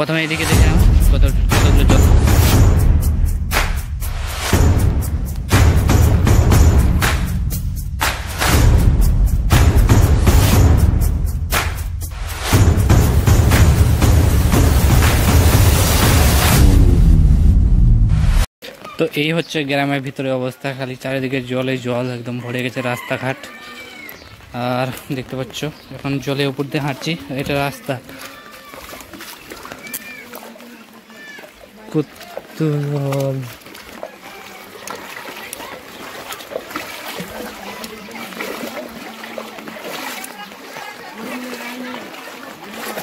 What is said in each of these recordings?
প্রথমে এদিকে দেখলাম কতগুলো জল। তো এই হচ্ছে গ্রামের ভিতরে অবস্থা, খালি চারিদিকে জলে জল একদম ভরে গেছে রাস্তাঘাট। আর দেখতে পাচ্ছ এখন জলের উপর দিয়ে হাঁটছি, এটা রাস্তা।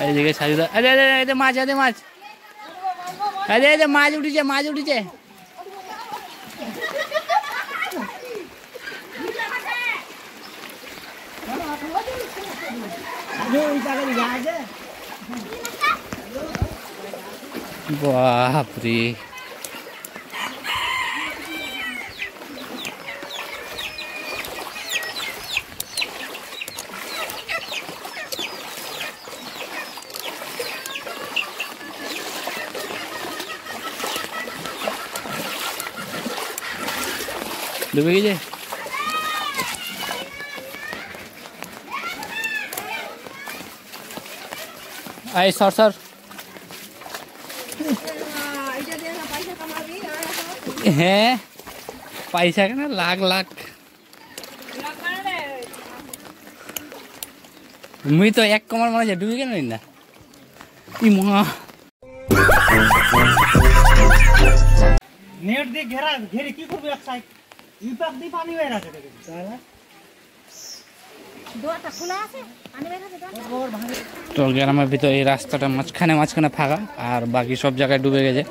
এইদিকে সাজুদা, আরে মাছ, মাছ উঠেছে, মাছ উঠেছে। বাপরে, ডুবে গেছে। এই সর হ্যাঁ, পয়সা কেন, লাখ লাখ। মুই তো এক কমার মনে ডুবে কেন না। নেট দিয়ে ঘেরে কি করবে, এক সাইড ইপাক দিয়ে পানি বের আছে। তো গ্রামের ভিতরে এই রাস্তাটা মাঝখানে ফাঁকা, আর বাকি সব জায়গায় ডুবে গেছে।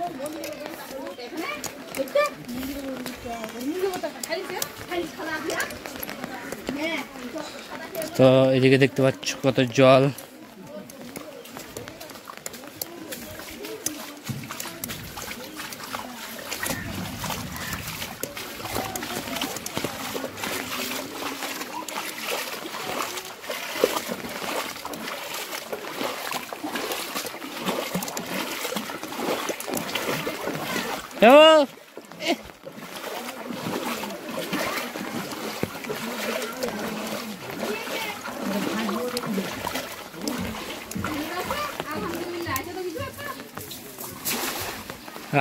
তো এদিকে দেখতে পাচ্ছ কত জল।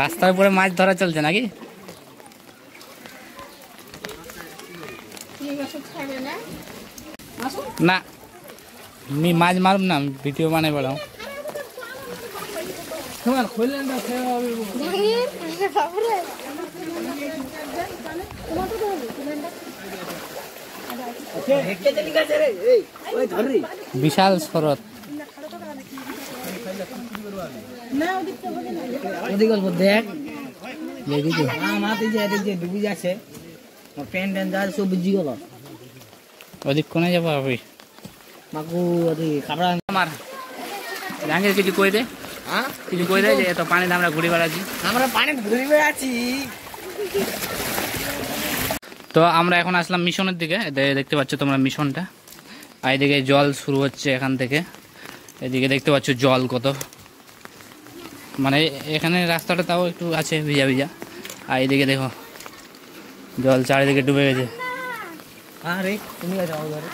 রাস্তার উপরে মাছ ধরা চলছে নাকি? না, আমি মাছ মারব না, ভিডিও বানাই বেড়াও। বিশাল শরৎ। ওদিক কোনে যাবো আমি? আমার জাহাঙ্গীর কিছু কই দে, কিছু কই দে, যে এত পানিতে আমরা ঘুরে বেড়াচ্ছি। আমরা পানি ঘুরে বেড়াচ্ছি। তো আমরা এখন আসলাম মিশনের দিকে। দেখতে পাচ্ছ তোমরা মিশনটা, আর এদিকে জল শুরু হচ্ছে এখান থেকে। এদিকে দেখতে পাচ্ছ জল কত, মানে এখানে রাস্তাটা তাও একটু আছে ভিজা ভিজা, আর এদিকে দেখো জল চারিদিকে ডুবে গেছে। আরে তুমি যাও ঘরে।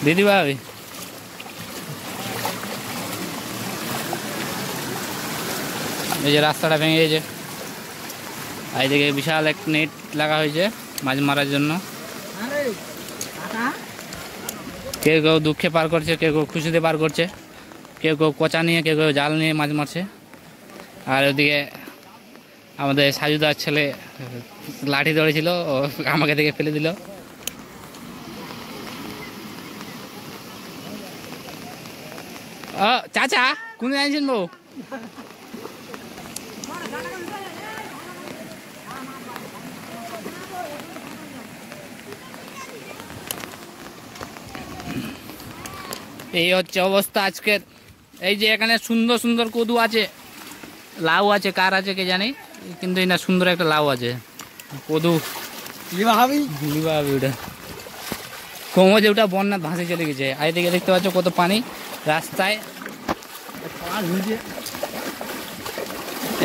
দিদি ভাই, এই যে রাস্তাটা ভেঙে গেছে, আর এদিকে বিশাল এক নেট লাগা হয়েছে মাছ মারার জন্য। কেউ কেউ দুঃখে পার করছে, কেউ কেউ খুশিতে পার করছে, কেউ কেউ কোচা নিয়ে, কেউ কেউ জাল নিয়ে মাছ মারছে। আর ওদিকে আমাদের সাজুদার ছেলে লাঠি ধরেছিল, আমাকে থেকে ফেলে দিল। চাচা কোন জানিছেন বউ? এই হচ্ছে অবস্থা আজকের এই যে এখানে সুন্দর সুন্দর কদু আছে, লাউ আছে, কার আছে কে জানি, কিন্তু এই না সুন্দর একটা লাউ আছে, কদু ওটা কোমরে ওটা বন্যা ভাসে চলে গেছে। আর এদিকে দেখতে পাচ্ছ কত পানি রাস্তায়,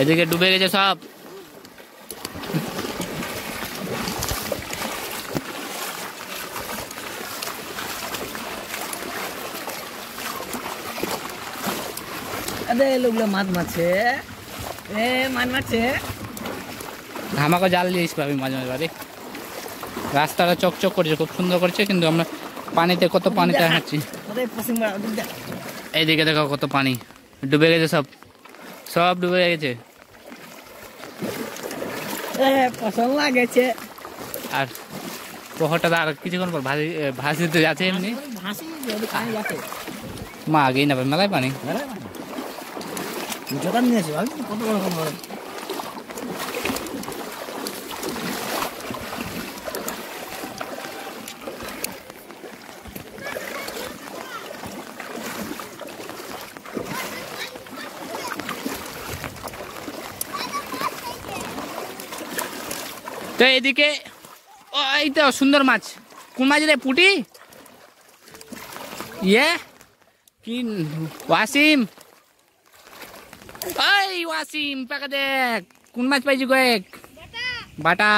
এদিকে ডুবে গেছে সব। লোকগুলো মাছ মারছে, মাছ মারছে। আমাকে জাল দিয়েছি পাবি মাঝে মাঝে বাড়ি, রাস্তাটা চকচক করছে, খুব সুন্দর করছে, কিন্তু আমরা পানিতে কত পানিতে হাঁটছি। এইদিকে দেখো কত পানি, ডুবে গেছে সব, সব ডুবে গেছে। পছন্দ লাগেছে। আর পোহরটা আর কিছুক্ষণ পর ভাসিতে যাচ্ছে এমনি, মা আগেই না মেলায় পানি। নিয়েছে কত বড় কত বড়। তো এদিকে এই তো সুন্দর মাছ, কোন মাছ রে? পুটি? ইয়ে কি ওয়াসিম, এই ওয়াসিম পাকা দেখ কোন মাছ পাইছি কয়েক, বাটা।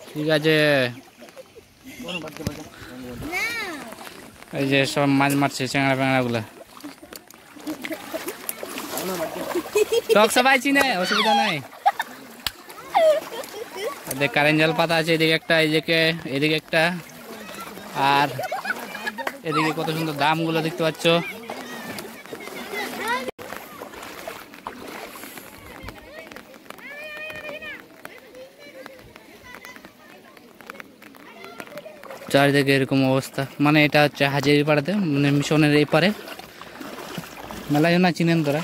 ঠিক আছে, এই যে সব মাছ মারছে, চ্যাংড়া প্যাংড়া গুলা টক সবাই চিনে, অসুবিধা নাই। কারেন্ট জাল পাতা আছে এদিকে একটা, এদিকে একটা, আর এদিকে কত সুন্দর দামগুলো দেখতে পাচ্ছ। চারিদিকে এরকম অবস্থা, মানে এটা হচ্ছে হাজারিপাড়াতে, মানে মিশনের এই পারে মেলা না চিনেন তোরা।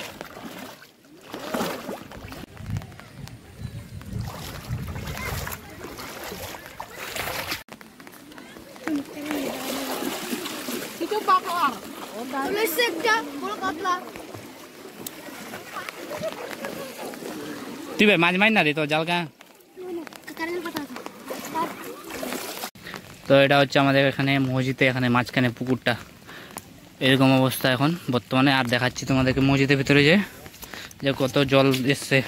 তুই ভাই মাছ মার না রে, তো জাল কা। তো এটা হচ্ছে আমাদের এখানে মসজিদে, এখানে মাঝখানে পুকুরটা, এরকম অবস্থা এখন বর্তমানে। আর দেখাচ্ছি তোমাদেরকে মসজিদের ভিতরে যে কত জল এসছে।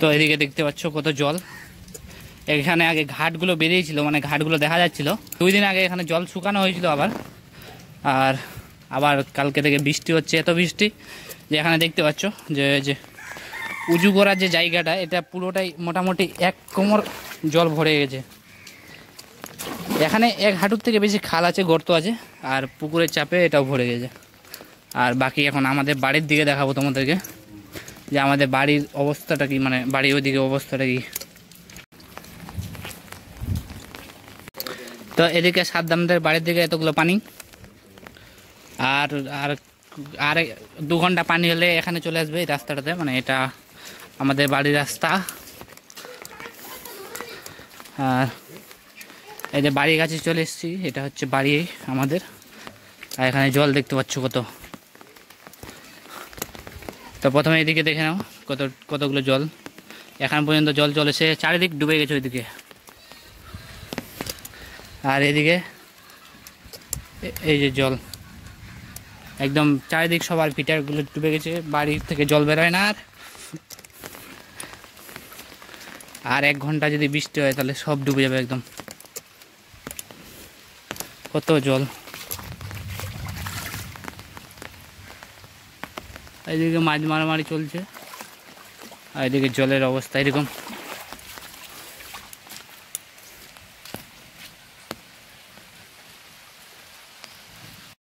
তো এদিকে দেখতে পাচ্ছ কত জল। এখানে আগে ঘাটগুলো বেরিয়েছিল, মানে ঘাটগুলো দেখা যাচ্ছিল। 2 দিন আগে এখানে জল শুকানো হয়েছিল আবার কালকে থেকে বৃষ্টি হচ্ছে, এত বৃষ্টি যে এখানে দেখতে পাচ্ছ যে উঁচু করার যে জায়গাটা, এটা পুরোটাই মোটামুটি 1 কোমর জল ভরে গেছে। এখানে 1 হাঁটুর থেকে বেশি খাল আছে, গর্ত আছে, আর পুকুরের চাপে এটাও ভরে গেছে। আর বাকি এখন আমাদের বাড়ির দিকে দেখাবো তোমাদেরকে, যে আমাদের বাড়ির অবস্থাটা কি, মানে বাড়ির ওইদিকে অবস্থাটা কি। তো এদিকে সাদ্দামদের বাড়ির দিকে এতগুলো পানি, আর আর আর 2 ঘন্টা পানি হলে এখানে চলে আসবে এই রাস্তাটাতে, মানে এটা আমাদের বাড়ির রাস্তা। আর এই যে বাড়ির কাছে চলে এসেছি, এটা হচ্ছে বাড়ি আমাদের। আর এখানে জল দেখতে পাচ্ছ কত। তো প্রথমে এদিকে দেখে নাও কতগুলো জল, এখন পর্যন্ত জল চলেছে, চারিদিক ডুবে গেছে ওইদিকে। আর এদিকে এই যে জল একদম চারিদিক, সবার ফিটারগুলো ডুবে গেছে, বাড়ি থেকে জল বেরোয় না। আর 1 ঘন্টা যদি বৃষ্টি হয় তাহলে সব ডুবে যাবে একদম, কত জল। এইদিকে মাছ মারামারি চলছে, আর এদিকে জলের অবস্থা এরকম।